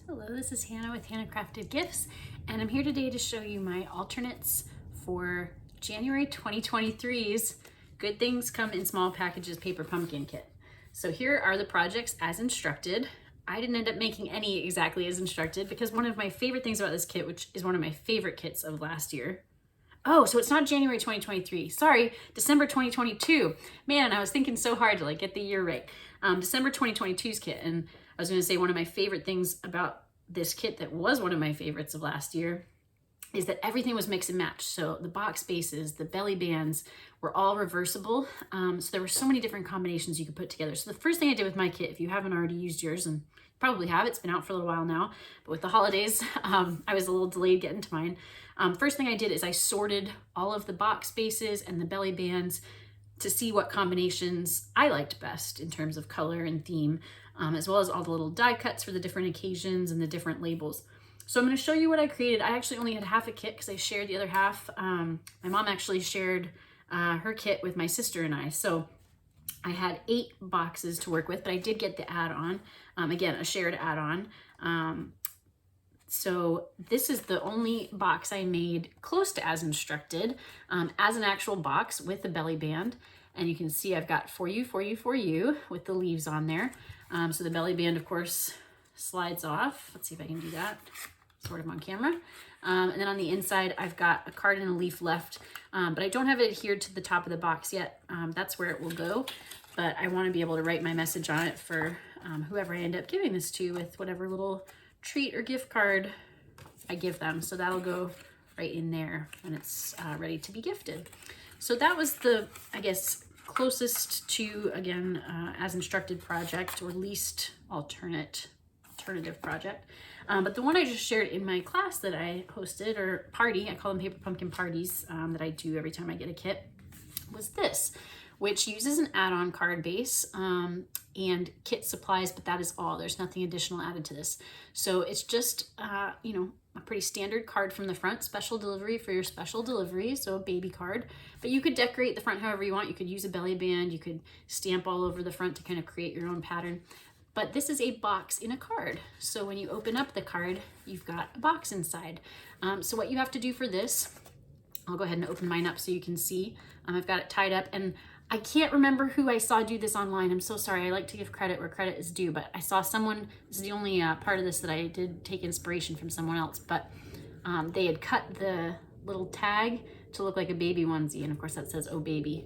Hello, this is Hannah with Hannah Crafted Gifts, and I'm here today to show you my alternates for January 2023's Good Things Come in Small Packages Paper Pumpkin Kit. So here are the projects as instructed. I didn't end up making any exactly as instructed because one of my favorite things about this kit, which is one of my favorite kits of last year. Oh, so it's not January 2023. Sorry, December 2022. Man, I was thinking so hard to get the year right. December 2022's kit, and I was going to say one of my favorite things about this kit that was one of my favorites of last year is that everything was mix and match. So the box bases, the belly bands were all reversible. So there were so many different combinations you could put together. So the first thing I did with my kit, if you haven't already used yours, and probably have, it's been out for a little while now, but with the holidays, I was a little delayed getting to mine. First thing I did is I sorted all of the box bases and the belly bands to see what combinations I liked best in terms of color and theme, as well as all the little die cuts for the different occasions and the different labels. So I'm going to show you what I created. I actually only had half a kit because I shared the other half. My mom actually shared her kit with my sister and I. So I had 8 boxes to work with, but I did get the add-on. Again, a shared add-on. So this is the only box I made close to as instructed, as an actual box with the belly band. And you can see I've got for you, for you, for you with the leaves on there. So the belly band, of course, slides off. Let's see if I can do that sort of on camera. And then on the inside, I've got a card and a leaf left, but I don't have it adhered to the top of the box yet. That's where it will go. But I want to be able to write my message on it for whoever I end up giving this to with whatever little treat or gift card I give them. So that'll go right in there when it's ready to be gifted. So that was the, I guess, closest to, again, as instructed project, or least alternative project. But the one I just shared in my class that I hosted, or party, I call them paper pumpkin parties, that I do every time I get a kit, was this, which uses an add-on card base and kit supplies, but that is all. There's nothing additional added to this. So it's just, a pretty standard card from the front, special delivery for your special delivery, so a baby card. But you could decorate the front however you want. You could use a belly band, you could stamp all over the front to kind of create your own pattern. But this is a box in a card. So when you open up the card, you've got a box inside. So what you have to do for this, I'll go ahead and open mine up so you can see. I've got it tied up, and I can't remember who I saw do this online. I'm so sorry. I like to give credit where credit is due, but I saw someone, this is the only part of this that I did take inspiration from someone else, but they had cut the little tag to look like a baby onesie, and of course that says, "Oh baby,"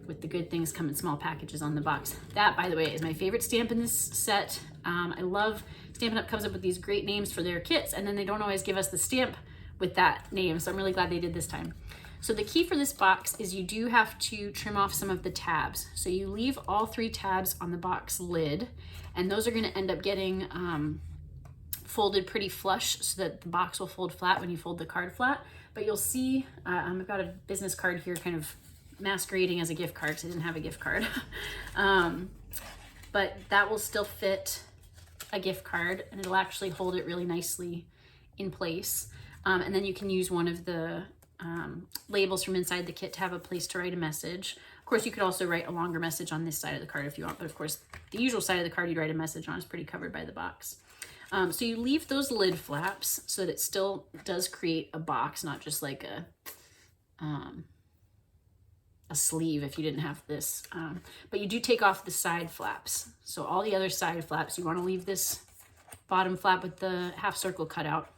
with the good things come in small packages on the box. That, by the way, is my favorite stamp in this set. I love Stampin' Up! Comes up with these great names for their kits, and then they don't always give us the stamp with that name, so I'm really glad they did this time. So the key for this box is you do have to trim off some of the tabs. So you leave all 3 tabs on the box lid, and those are going to end up getting folded pretty flush so that the box will fold flat when you fold the card flat. But you'll see, I've got a business card here kind of masquerading as a gift card because I didn't have a gift card. But that will still fit a gift card, and it'll actually hold it really nicely in place. And then you can use one of the labels from inside the kit to have a place to write a message. Of course, you could also write a longer message on this side of the card if you want, but of course, the usual side of the card you'd write a message on is pretty covered by the box. So you leave those lid flaps so that it still does create a box, not just like a sleeve if you didn't have this. But you do take off the side flaps. So all the other side flaps, you want to leave this bottom flap with the half circle cut out.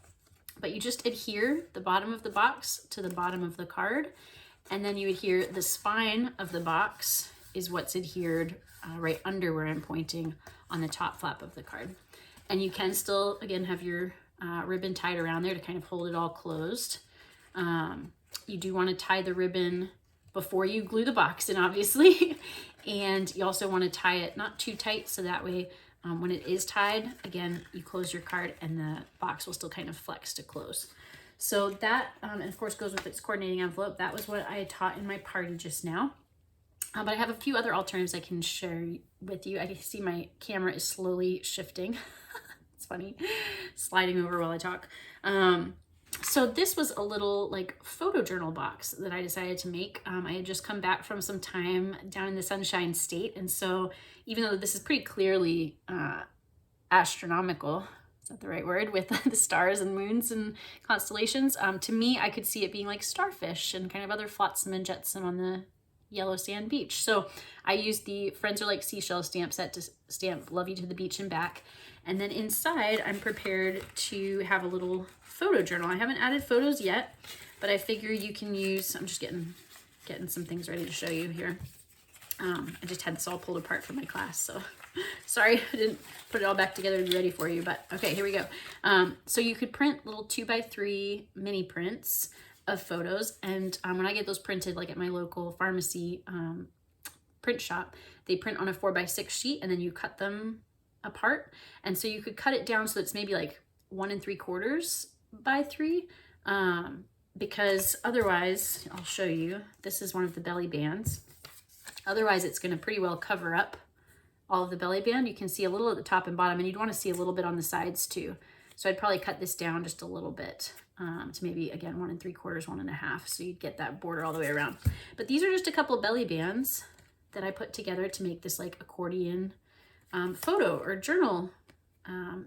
But you just adhere the bottom of the box to the bottom of the card, and then you adhere the spine of the box is what's adhered right under where I'm pointing on the top flap of the card. And you can still, again, have your ribbon tied around there to kind of hold it all closed. You do want to tie the ribbon before you glue the box in, obviously, and you also want to tie it not too tight so that way when it is tied, again, you close your card and the box will still kind of flex to close. So that, and of course, goes with its coordinating envelope. That was what I had taught in my party just now. But I have a few other alternatives I can share with you. I can see my camera is slowly shifting. It's funny, sliding over while I talk. So this was a little photo journal box that I decided to make. I had just come back from some time down in the Sunshine State. And so even though this is pretty clearly astronomical, is that the right word, with the stars and moons and constellations. To me, I could see it being like starfish and kind of other flotsam and jetsam on the yellow sand beach. So I used the Friends Are Like Seashells stamp set to stamp Love You to the Beach and Back. And then inside, I'm prepared to have a little photo journal. I haven't added photos yet, but I figure you can use, I'm just getting some things ready to show you here. I just had this all pulled apart for my class, so sorry I didn't put it all back together to be ready for you, but okay, here we go. So you could print little 2x3 mini prints of photos, and when I get those printed, like at my local pharmacy print shop, they print on a 4x6 sheet, and then you cut them apart. And so you could cut it down so it's maybe like 1 3/4 by 3, because otherwise, I'll show you, this is one of the belly bands. Otherwise, it's going to pretty well cover up all of the belly band. You can see a little at the top and bottom, and you'd want to see a little bit on the sides too. So I'd probably cut this down just a little bit to maybe, again, 1 3/4, 1 1/2, so you'd get that border all the way around. But these are just a couple belly bands that I put together to make this like accordion photo or journal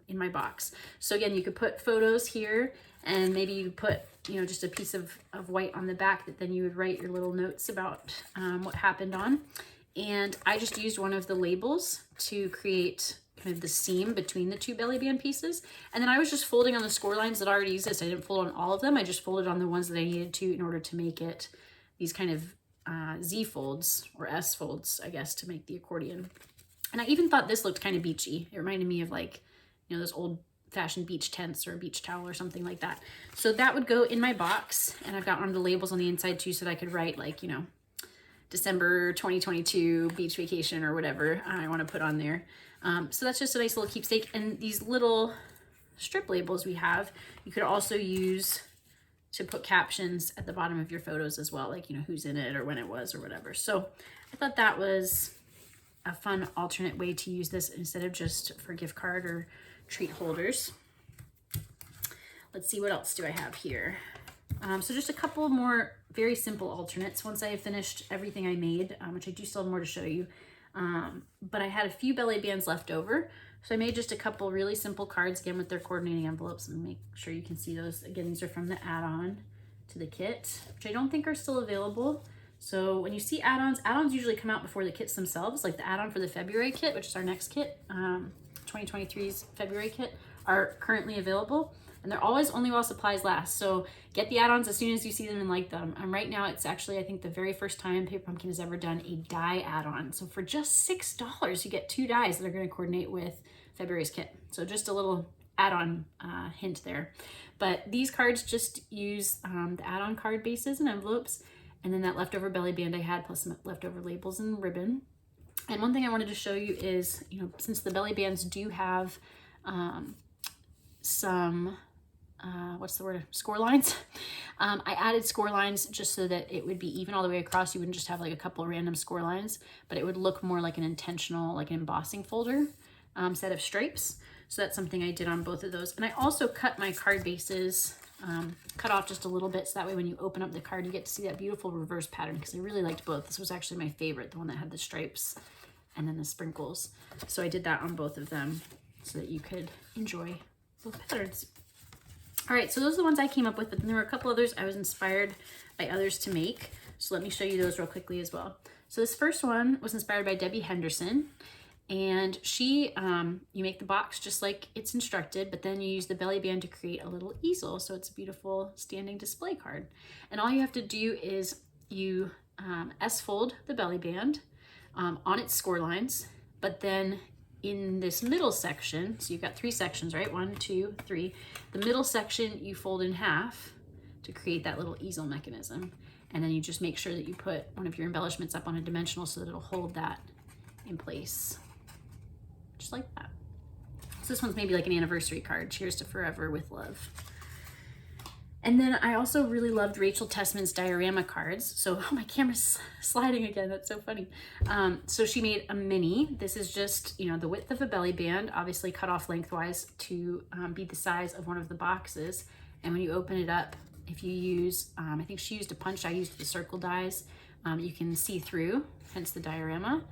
in my box. So again, you could put photos here, and maybe you put, you know, just a piece of white on the back that then you would write your little notes about what happened on. And I just used one of the labels to create kind of the seam between the 2 belly band pieces. And then I was just folding on the score lines that already exist. I didn't fold on all of them. I just folded on the ones that I needed to in order to make it these kind of Z folds or S folds, I guess, to make the accordion. And I even thought this looked kind of beachy. It reminded me of like, you know, those old fashioned beach tents or a beach towel or something like that. So that would go in my box, and I've got one of the labels on the inside too, so that I could write like, you know, December 2022 beach vacation or whatever I want to put on there. So that's just a nice little keepsake. And these little strip labels we have, you could also use to put captions at the bottom of your photos as well, like, you know, who's in it or when it was or whatever. So I thought that was a fun alternate way to use this instead of just for gift card or treat holders. Let's see, what else do I have here? So just a couple more very simple alternates once I have finished everything I made, which I do still have more to show you. But I had a few belly bands left over, so I made just a couple really simple cards, again with their coordinating envelopes, and make sure you can see those. Again, these are from the add-on to the kit, which I don't think are still available. So when you see add-ons usually come out before the kits themselves, like the add-on for the February kit, which is our next kit, 2023's February kit, are currently available. And they're always only while supplies last. So get the add-ons as soon as you see them and like them. Right now, it's actually, I think, the very first time Paper Pumpkin has ever done a die add-on. So for just $6, you get 2 dies that are going to coordinate with February's kit. So just a little add-on hint there. But these cards just use the add-on card bases and envelopes, and then that leftover belly band I had, plus some leftover labels and ribbon. And one thing I wanted to show you is, you know, since the belly bands do have some what's the word, score lines, I added score lines just so that it would be even all the way across. You wouldn't just have like a couple random score lines, but it would look more like an intentional, like an embossing folder set of stripes. So that's something I did on both of those. And I also cut my card bases, cut off just a little bit, so that way when you open up the card, you get to see that beautiful reverse pattern, because I really liked both. This was actually my favorite, the one that had the stripes and then the sprinkles. So I did that on both of them so that you could enjoy both patterns. All right, so those are the ones I came up with, but then there were a couple others I was inspired by others to make. So let me show you those real quickly as well. So this first one was inspired by Debbie Henderson, and she, you make the box just like it's instructed, but then you use the belly band to create a little easel. So it's a beautiful standing display card. And all you have to do is you S-fold the belly band on its score lines, but then in this middle section, so you've got 3 sections, right? 1, 2, 3. The middle section you fold in half to create that little easel mechanism. And then you just make sure that you put one of your embellishments up on a dimensional so that it'll hold that in place. Just like that. So this one's maybe like an anniversary card. Cheers to forever with love. And then I also really loved Rachel Testman's diorama cards. So, oh, my camera's sliding again. That's so funny. So she made a mini. This is just, you know, the width of a belly band, obviously cut off lengthwise to be the size of one of the boxes. And when you open it up, if you use, I think she used a punch, I used the circle dies, you can see through, hence the diorama,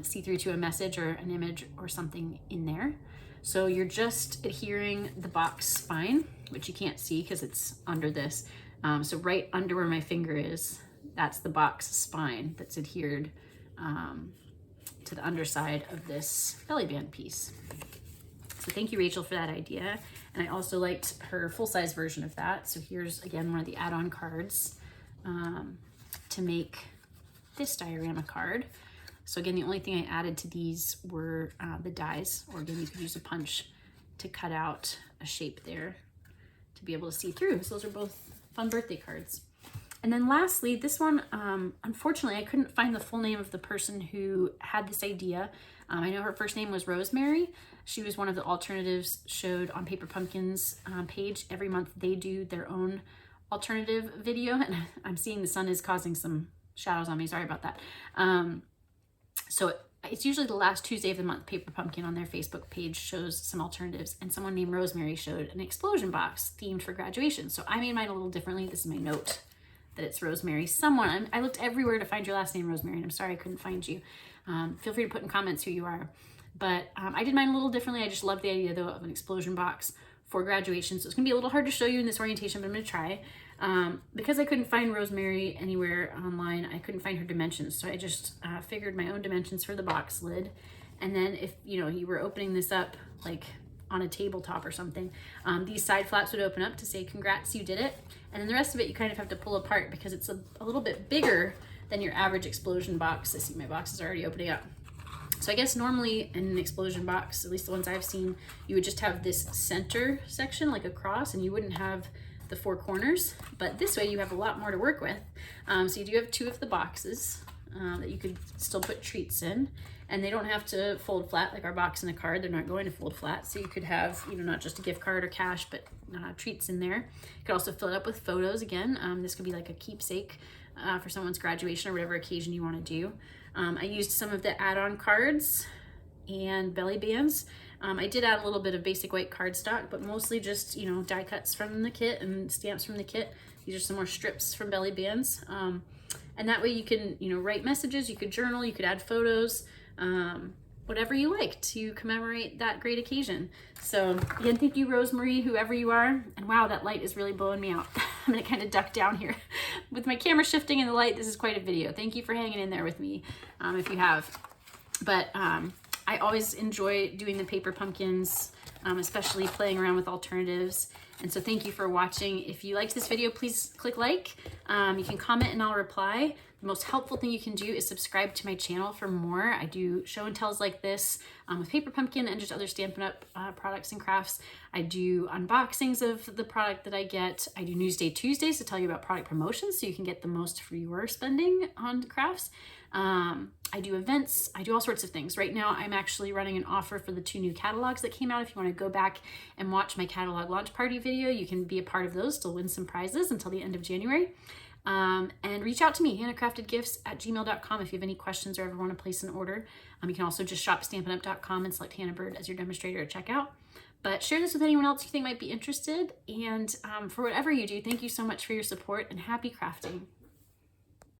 see through to a message or an image or something in there. So you're just adhering the box spine, which you can't see because it's under this. So right under where my finger is, that's the box spine that's adhered to the underside of this belly band piece. So thank you, Rachel, for that idea. And I also liked her full-size version of that. So here's, again, one of the add-on cards to make this diorama card. So again, the only thing I added to these were the dies, or again, you could use a punch to cut out a shape there to be able to see through. So those are both fun birthday cards. And then lastly, this one, unfortunately, I couldn't find the full name of the person who had this idea. I know her first name was Rosemary. She was one of the alternatives showed on Paper Pumpkin's page. Every month they do their own alternative video, and I'm seeing the sun is causing some shadows on me. Sorry about that. So it's usually the last Tuesday of the month. Paper Pumpkin on their Facebook page shows some alternatives, and someone named Rosemary showed an explosion box themed for graduation. So I made mine a little differently. This is my note that it's Rosemary. I looked everywhere to find your last name, Rosemary, and I'm sorry I couldn't find you. Feel free to put in comments who you are. But I did mine a little differently. I just love the idea, though, of an explosion box for graduation. So it's going to be a little hard to show you in this orientation, but I'm going to try. Because I couldn't find Rosemary anywhere online, I couldn't find her dimensions. So I just figured my own dimensions for the box lid. And then if you were opening this up like on a tabletop or something, these side flaps would open up to say, congrats, you did it. And then the rest of it you kind of have to pull apart because it's a little bit bigger than your average explosion box. I see my box is already opening up. So I guess normally in an explosion box, at least the ones I've seen, you would just have this center section like a cross, and you wouldn't have the four corners, but this way you have a lot more to work with. So you do have two of the boxes that you could still put treats in, and they don't have to fold flat like our box and a card. They're not going to fold flat, so you could have not just a gift card or cash, but treats in there. You could also fill it up with photos. Again, this could be like a keepsake for someone's graduation or whatever occasion you want to do. I used some of the add-on cards and belly bands. I did add a little bit of basic white cardstock, but mostly just, die cuts from the kit and stamps from the kit. These are some more strips from belly bands. And that way you can, write messages, you could journal, you could add photos, whatever you like to commemorate that great occasion. So again, thank you, Rosemary, whoever you are. And wow, that light is really blowing me out. I'm gonna kind of duck down here. With my camera shifting and the light, this is quite a video. Thank you for hanging in there with me, if you have. But I always enjoy doing the Paper Pumpkins, especially playing around with alternatives. And so thank you for watching. If you liked this video, please click like. You can comment and I'll reply. The most helpful thing you can do is subscribe to my channel for more. I do show and tells like this with Paper Pumpkin and just other Stampin' Up! Products and crafts. I do unboxings of the product that I get. I do Newsday Tuesdays to tell you about product promotions so you can get the most for your spending on crafts. I do events, I do all sorts of things. Right now, I'm actually running an offer for the 2 new catalogs that came out. If you want to go back and watch my catalog launch party video, you can be a part of those, still win some prizes until the end of January. And reach out to me, hannahcraftedgifts@gmail.com, if you have any questions or ever want to place an order. You can also just shop stampinup.com and select Hannah Byrd as your demonstrator at checkout. But share this with anyone else you think might be interested. And for whatever you do, thank you so much for your support and happy crafting.